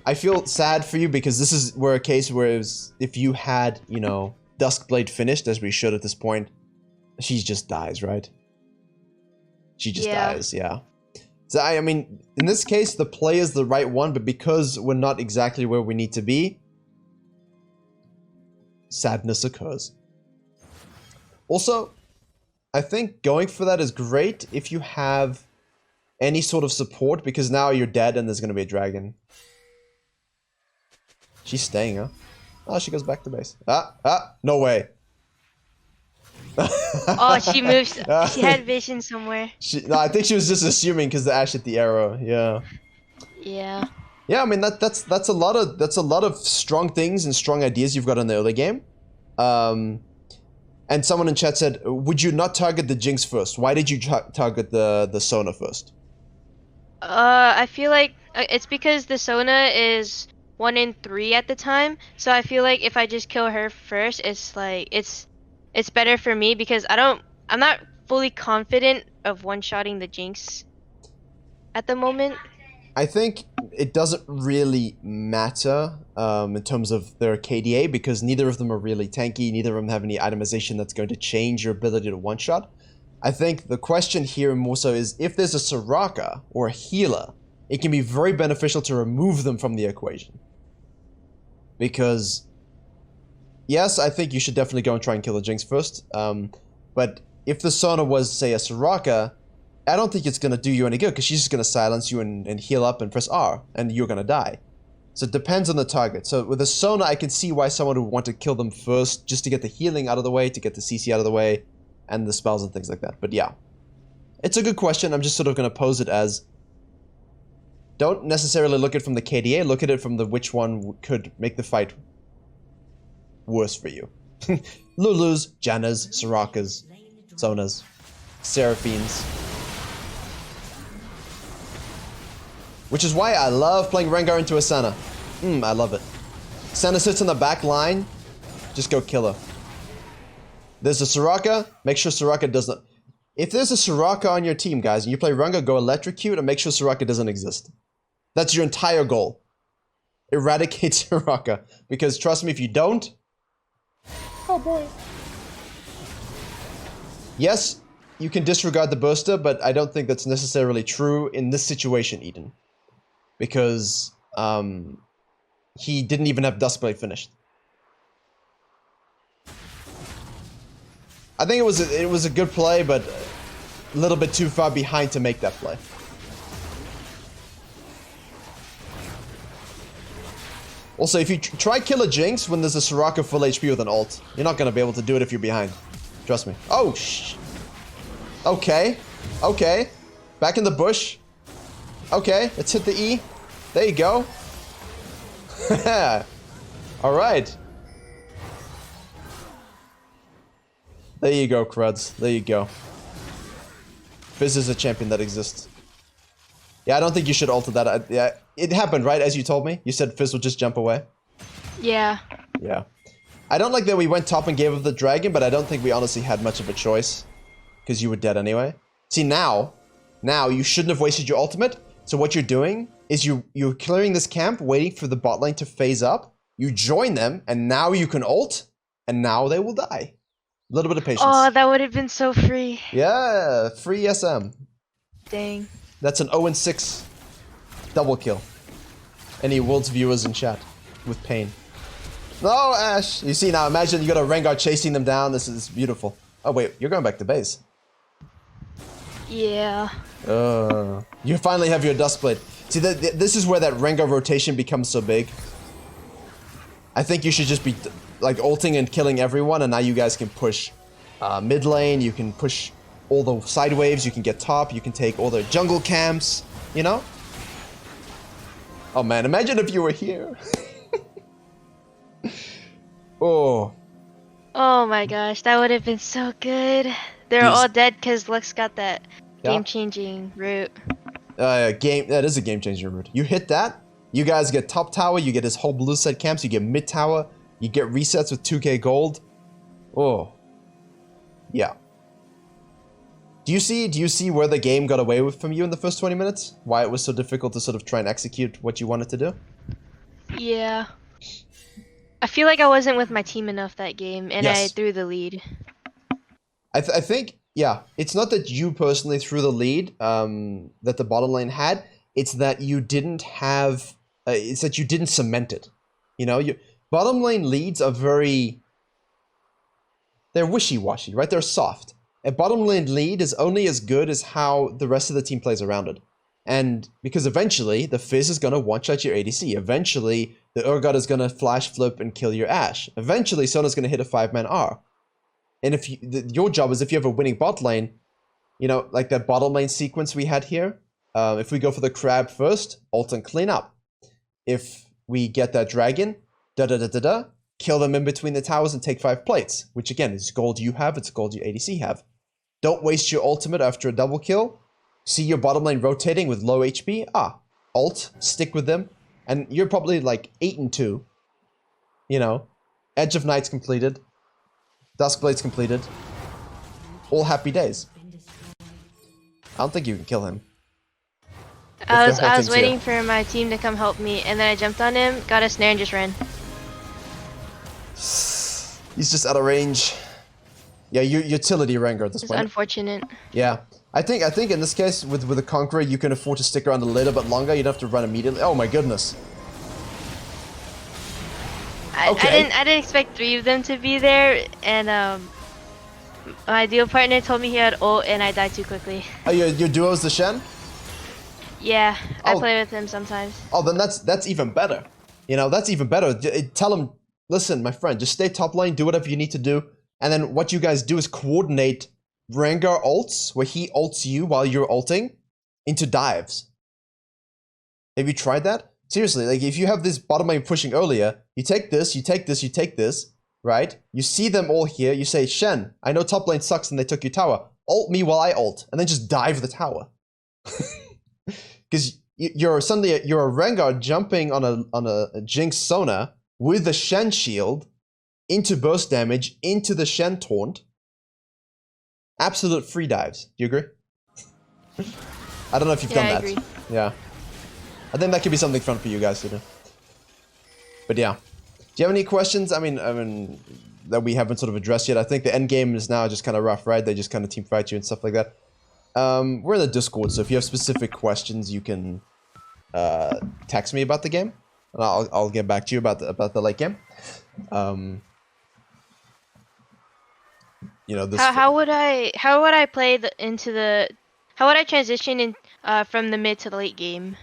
I feel sad for you because this is a case where if you had Duskblade finished as we should at this point, she just dies, right? She just dies, yeah. So I mean, in this case, the play is the right one, but because we're not exactly where we need to be, sadness occurs. Also, I think going for that is great if you have any sort of support, because now you're dead and there's going to be a dragon. She's staying, huh? Oh, she goes back to base. No way. Oh, she moves. She had vision somewhere. No, I think she was just assuming because the Ash hit the arrow. Yeah. Yeah. Yeah, I mean that's a lot of strong things and strong ideas you've got in the early game. And someone in chat said, "Would you not target the Jinx first? Why did you target the Sona first?" I feel like it's because the Sona is 1 in 3 at the time, so I feel like if I just kill her first, it's better for me because I'm not fully confident of one-shotting the Jinx at the moment. I think it doesn't really matter in terms of their KDA because neither of them are really tanky, neither of them have any itemization that's going to change your ability to one-shot. I think the question here more so is if there's a Soraka or a healer, it can be very beneficial to remove them from the equation. Because yes, I think you should definitely go and try and kill the Jinx first. But if the Sona was, say, a Soraka, I don't think it's gonna do you any good because she's just gonna silence you and heal up and press R, and you're gonna die. So it depends on the target. So with a Sona, I can see why someone would want to kill them first, just to get the healing out of the way, to get the CC out of the way, and the spells and things like that. But yeah, it's a good question. I'm just sort of gonna pose it as, don't necessarily look at it from the KDA, look at it from the which one could make the fight worse for you. Lulus, Jannas, Sorakas, Sonas, Seraphines. Which is why I love playing Rengar into a Senna. I love it. Senna sits in the back line, just go kill her. There's a Soraka, make sure Soraka doesn't... If there's a Soraka on your team, guys, and you play Rengar, go electrocute and make sure Soraka doesn't exist. That's your entire goal. Eradicate Soraka. Because trust me, if you don't... Oh boy. Yes, you can disregard the burster, but I don't think that's necessarily true in this situation, Eden. Because he didn't even have Duskblade finished. I think it was a good play, but a little bit too far behind to make that play. Also, if you try kill a Jinx when there's a Soraka full HP with an ult, you're not gonna be able to do it if you're behind. Trust me. Oh, okay. Okay. Back in the bush. Okay, let's hit the E. There you go. Alright. There you go, Cruds. There you go. Fizz is a champion that exists. Yeah, I don't think you should alter that. Yeah, it happened, right? As you told me. You said Fizz would just jump away. Yeah. Yeah. I don't like that we went top and gave up the dragon, but I don't think we honestly had much of a choice. Because you were dead anyway. See, now you shouldn't have wasted your ultimate. So what you're doing is you're clearing this camp, waiting for the bot lane to phase up. You join them, and now you can ult, and now they will die. A little bit of patience. Oh, that would have been so free. Yeah, free SM. Dang. That's an 0-6 double kill. Any World's viewers in chat with pain. No, Ash. You see now, imagine you got a Rengar chasing them down. This is beautiful. Oh wait, you're going back to base. Yeah. You finally have your Duskblade. See, this is where that Rengar rotation becomes so big. I think you should just be like ulting and killing everyone, and now you guys can push mid lane. You can push all the side waves. You can get top. You can take all the jungle camps. You know? Oh man, imagine if you were here. Oh. Oh my gosh, that would have been so good. They're all dead because Lux got that game-changing route. That is a game-changing route. You hit that, you guys get top tower, you get his whole blue side camps, you get mid tower, you get resets with 2k gold. Oh. Yeah. Do you see where the game got away with from you in the first 20 minutes? Why it was so difficult to sort of try and execute what you wanted to do? Yeah. I feel like I wasn't with my team enough that game, and I threw the lead. I think, yeah, it's not that you personally threw the lead that the bottom lane had. It's that you didn't have. It's that you didn't cement it. You know, bottom lane leads are they're wishy-washy, right? They're soft. A bottom lane lead is only as good as how the rest of the team plays around it. And because eventually the Fizz is going to one-shot your ADC. Eventually the Urgot is going to flash flip and kill your Ashe. Eventually Sona's going to hit a 5-man R. And if your job is, if you have a winning bot lane, you know, like that bottom lane sequence we had here, if we go for the crab first, ult and clean up. If we get that dragon, kill them in between the towers and take 5 plates, which again is gold you have, it's gold your ADC have. Don't waste your ultimate after a double kill. See your bottom lane rotating with low HP. Ult, stick with them, and you're probably like 8-2. You know, Edge of Night's completed, Duskblade's completed. All happy days. I don't think you can kill him. I was waiting for my team to come help me, and then I jumped on him, got a snare, and just ran. He's just out of range. Yeah, utility Rengar at this point. It's unfortunate. Yeah. I think in this case, with the Conqueror, you can afford to stick around a little bit longer. You don't have to run immediately. Oh my goodness. I didn't expect 3 of them to be there, and My duo partner told me he had ult and I died too quickly. Oh, your duo's the Shen? Yeah, I Oh. play with him sometimes. Oh, then that's even better. You know, that's even better. Tell him, listen, my friend, just stay top lane, do whatever you need to do, and then what you guys do is coordinate RENGAR ults, where he ults you while you're ulting, into dives. Have you tried that? Seriously, like if you have this bottom lane pushing earlier, you take this, you take this, you take this, right? You see them all here, you say, Shen, I know top lane sucks and they took your tower. Ult me while I ult, and then just dive the tower. Because you're a RENGAR jumping on a Jinx Sona with the Shen shield into burst damage, into the Shen taunt. Absolute free dives. Do you agree? I don't know if you've done that. I agree. Yeah. I think that could be something fun for you guys to do. But yeah. Do you have any questions? I mean, that we haven't sort of addressed yet. I think the end game is now just kind of rough, right? They just kind of team fight you and stuff like that. We're in the Discord, so if you have specific questions, you can text me about the game, and I'll get back to you about the late game. You know, this. How would I play how would I transition in from the mid to the late game?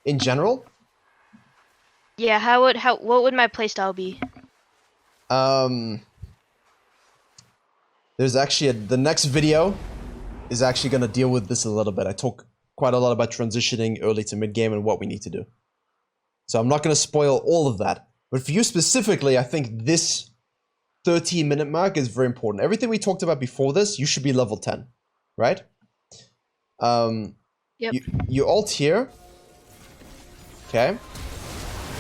In general? Yeah, what would my playstyle be? There's actually the next video is actually going to deal with this a little bit. I talk quite a lot about transitioning early to mid game and what we need to do. So I'm not going to spoil all of that. But for you specifically, I think this 13-minute mark is very important. Everything we talked about before this, you should be level 10, right? Yep. You ult here. Okay.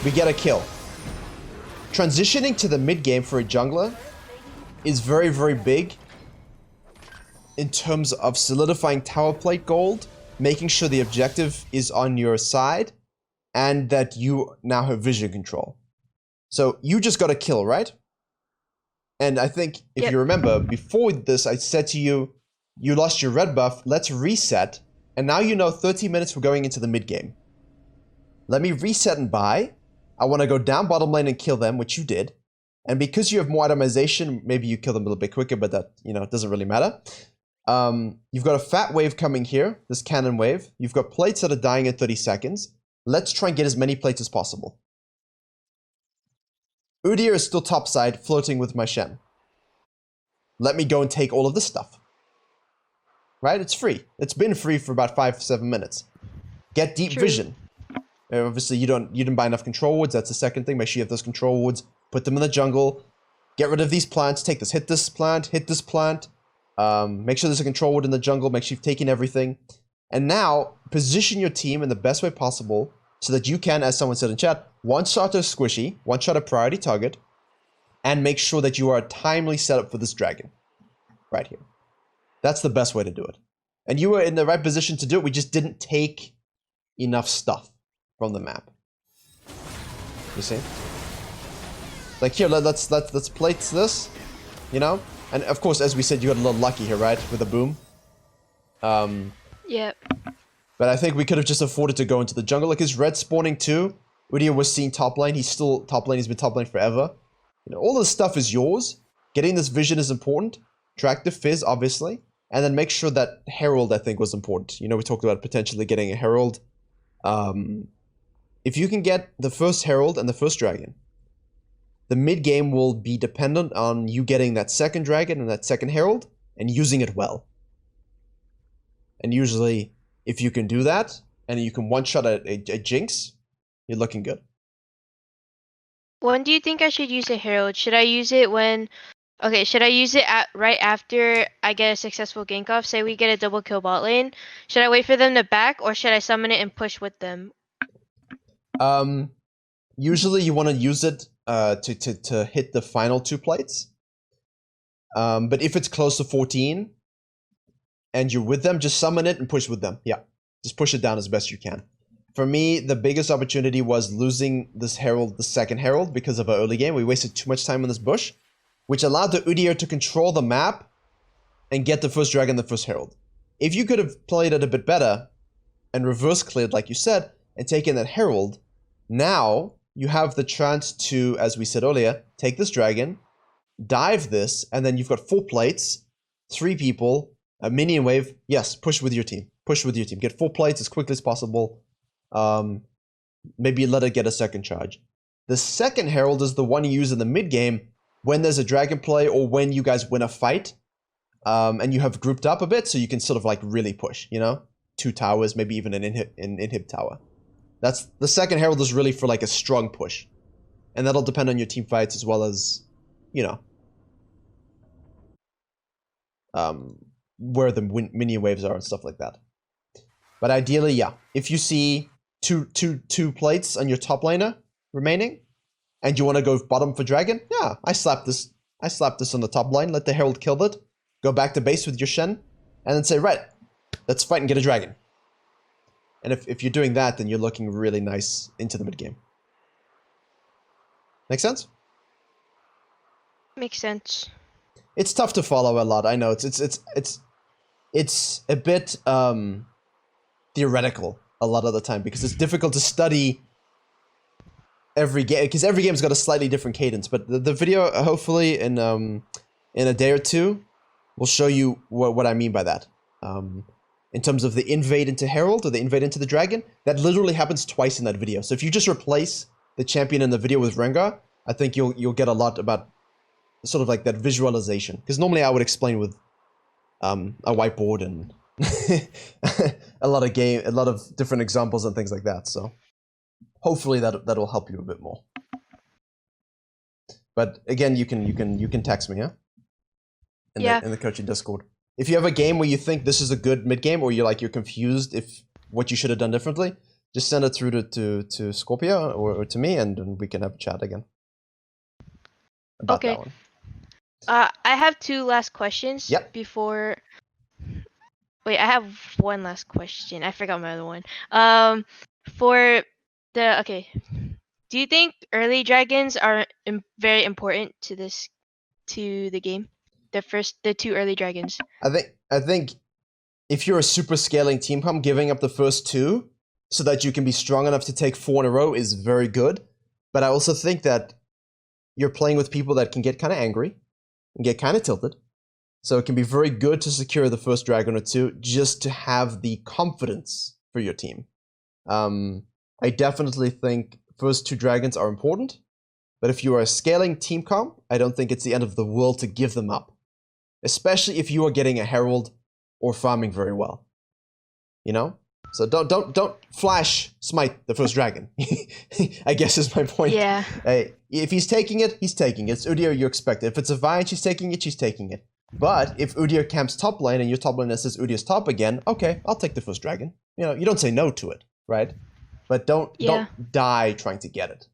We get a kill. Transitioning to the mid game for a jungler is very, very big in terms of solidifying tower plate gold, making sure the objective is on your side, and that you now have vision control. So you just got a kill, right? And I think, if you remember, before this, I said to you, you lost your red buff, let's reset, and now you know 30 minutes we're going into the mid game. Let me reset and buy. I want to go down bottom lane and kill them, which you did. And because you have more itemization, maybe you kill them a little bit quicker, but that, you know, it doesn't really matter. You've got a fat wave coming here, this cannon wave. You've got plates that are dying in 30 seconds. Let's try and get as many plates as possible. Udyr is still topside, floating with my Shen. Let me go and take all of this stuff. Right? It's free. It's been free for about 5-7 minutes. Get deep vision. Obviously, you didn't buy enough control wards. That's the second thing. Make sure you have those control wards. Put them in the jungle. Get rid of these plants. Take this. Hit this plant. Hit this plant. Make sure there's a control ward in the jungle. Make sure you've taken everything. And now, position your team in the best way possible so that you can, as someone said in chat, one-shot a squishy, one-shot a priority target, and make sure that you are timely set up for this dragon. Right here. That's the best way to do it. And you were in the right position to do it. We just didn't take enough stuff from the map. You see? Like here, let's plate this, you know? And of course, as we said, you got a little lucky here, right? With the boom. Yep. But I think we could have just afforded to go into the jungle. Like his red spawning too. Udyr was seen top lane. He's still top lane. He's been top lane forever. You know, all this stuff is yours. Getting this vision is important. Track the fizz, obviously. And then make sure that Herald, I think, was important. You know, we talked about potentially getting a Herald. If you can get the first Herald and the first dragon, the mid game will be dependent on you getting that second dragon and that second Herald and using it well. And usually, if you can do that, and you can one-shot a Jinx, you're looking good. When do you think I should use a Herald? Should I use it when... Okay, should I use it right after I get a successful gank off? Say we get a double kill bot lane. Should I wait for them to back, or should I summon it and push with them? Usually you want to use it to hit the final 2 plates. But if it's close to 14 and you're with them, just summon it and push with them. Yeah, just push it down as best you can. For me, the biggest opportunity was losing this Herald, the second Herald, because of our early game. We wasted too much time on this bush, which allowed the Udyr to control the map and get the first dragon, the first Herald. If you could have played it a bit better and reverse cleared, like you said, and taken that Herald, now you have the chance to, as we said earlier, take this dragon, dive this, and then you've got 4 plates, 3 people, a minion wave, yes, push with your team. Push with your team. Get 4 plates as quickly as possible. Maybe let it get a second charge. The second herald is the one you use in the mid game when there's a dragon play or when you guys win a fight, and you have grouped up a bit, so you can sort of like really push. You know, 2 towers, maybe even an inhib tower. That's the second herald is really for like a strong push, and that'll depend on your team fights as well as, you know, where the minion waves are and stuff like that. But ideally, yeah, if you see two plates on your top laner remaining, and you want to go bottom for dragon, yeah, I slap this on the top line, let the herald kill that, go back to base with your Shen, and then say, right, let's fight and get a dragon. And if you're doing that, then you're looking really nice into the mid game. Make sense? Makes sense. It's tough to follow a lot. I know it's a bit theoretical a lot of the time because it's difficult to study every game, because every game's got a slightly different cadence. But the video, hopefully in a day or two, will show you what I mean by that. In terms of the invade into Herald or the invade into the Dragon, that literally happens twice in that video. So if you just replace the champion in the video with Rengar, I think you'll get a lot about sort of like that visualization. Because normally I would explain with a whiteboard and a lot of different examples and things like that. So hopefully that'll help you a bit more. But again, you can text me, yeah? In the coaching Discord. If you have a game where you think this is a good mid game, or you're confused if what you should have done differently, just send it through to Scorpio or to me, and we can have a chat again about that one. I have 2 last questions. Yep. Before. Wait, I have 1 last question. I forgot my other one. Do you think early dragons are very important to the game? The 2 early dragons. I think if you're a super scaling team comp, giving up the first 2 so that you can be strong enough to take 4 in a row is very good. But I also think that you're playing with people that can get kind of angry and get kind of tilted. So it can be very good to secure the first dragon or 2 just to have the confidence for your team. I definitely think first 2 dragons are important. But if you are a scaling team comp, I don't think it's the end of the world to give them up. Especially if you are getting a herald or farming very well. You know? So don't flash smite the first dragon. I guess is my point. Yeah. If he's taking it, he's taking it. It's Udyr you expect. If it's a Vine, she's taking it, she's taking it. But if Udyr camps top lane and your top lane says Udyr's top again, okay, I'll take the first dragon. You know, you don't say no to it, right? But don't die trying to get it.